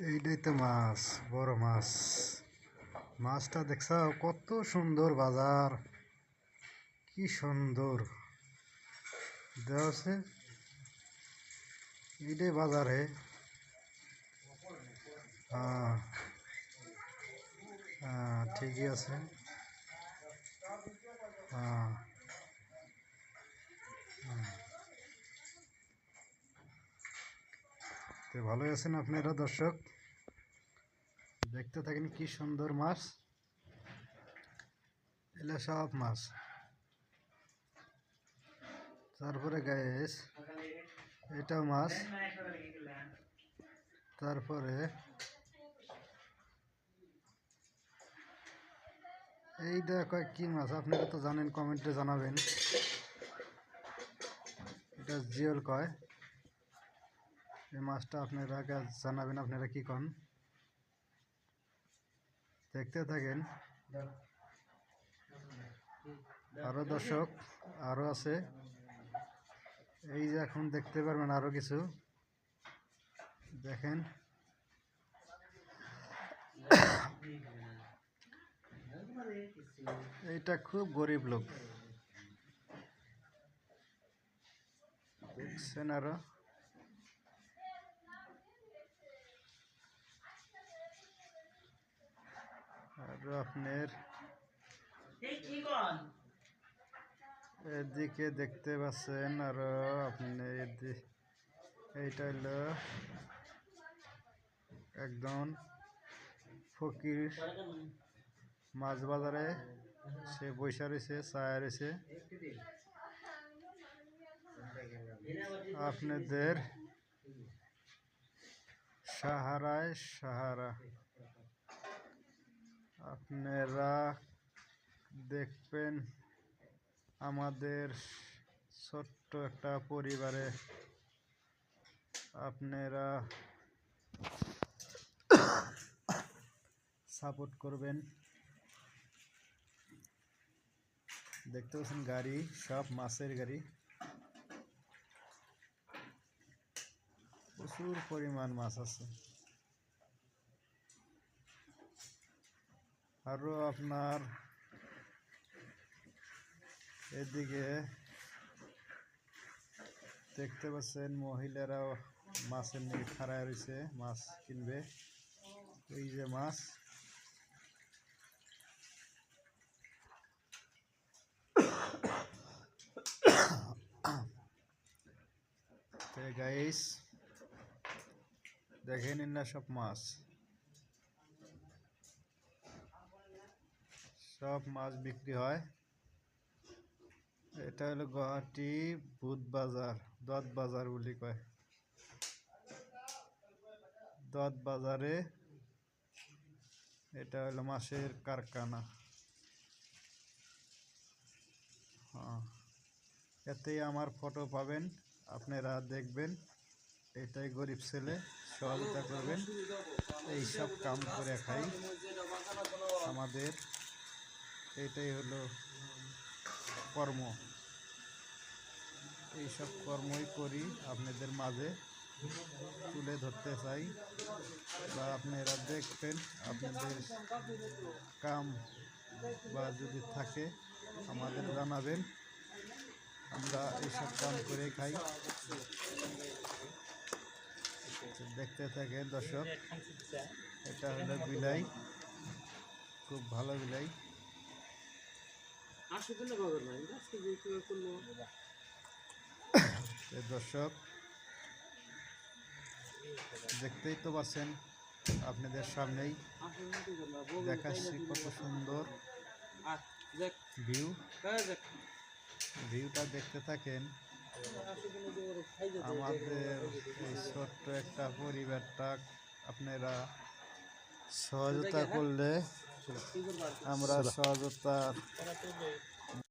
এইটাই তো মাছ, বড় মাছ। মাছটা দেখছো কত সুন্দর বাজার, কি সুন্দর দেওয়া আছে। এইটাই বাজার হে। হ্যাঁ হ্যাঁ, ঠিকই আছে। হ্যাঁ তো ভালোই আছেন আপনারা দর্শক, দেখতে থাকেন কি সুন্দর মাছ। এগুলো সব মাছ। তারপরে গাইস এটা মাছ। তারপরে এইটা কয় কি মাছ আপনারা তো জানেন, কমেন্টে জানাবেন। এটা জিওল কয়। এই মাছটা আপনারা জানাবেন আপনারা কি কন। দেখতে থাকেন। আরো দর্শক আরো আছে, এই যে এখন দেখতে পারবেন আরো কিছু দেখেন। এইটা খুব গরিব লোক দেখছেন। আরো আপনার এদিকে দেখতে পাচ্ছেন। আরো আপনি এইটা হলো একদম ফকির মাছ বাজারে, সে বৈশা রয়েছে, চায়া রয়েছে। আপনাদের সাহারা আপনারা দেখবেন আমাদের ছোট্ট একটা পরিবারে আপনারা সাপোর্ট করবেন। দেখতে পাচ্ছেন গাড়ি, সব মাছের গাড়ি, প্রচুর পরিমাণ মাছ আছে। আরো আপনার এদিকে দেখতে পাচ্ছেন মহিলারাও মাছের নিয়ে খাড়ায় রয়েছে, মাছ কিনবে। এই যে মাছ, গাইস দেখেন না, সব মাছ, সব মাছ বিক্রি হয়। এটা হলো গুয়াহাটি বুধ বাজার, দত বাজার বলি কয়। দত বাজারে এটা হলো মাছের কারখানা। হ্যাঁ, এতেই আমার ফটো পাবেন, আপনারা দেখবেন। এটাই গরিব ছেলে, সহযোগিতা করবেন। এইসব কাম করে খাই আমাদের, এটাই হলো কর্ম। এইসব কর্মই করি, আপনাদের মাঝে তুলে ধরতে চাই, বা আপনারা দেখবেন। আপনাদের কাম বা যদি থাকে আমাদের জানাবেন, আমরা এইসব কাম করে খাই। দেখতে থাকে দর্শক, এটা হলো বিলাই, খুব ভালো বিলাই। দর্শক দেখতেই তো পাচ্ছেন, আপনাদের সামনেই দেখাচ্ছি কত সুন্দর ভিউটা দেখতে থাকেন। আমাদের এই ছোট্ট একটা পরিবারটা আপনারা সহযোগিতা করলে আমরা সহযোগিতার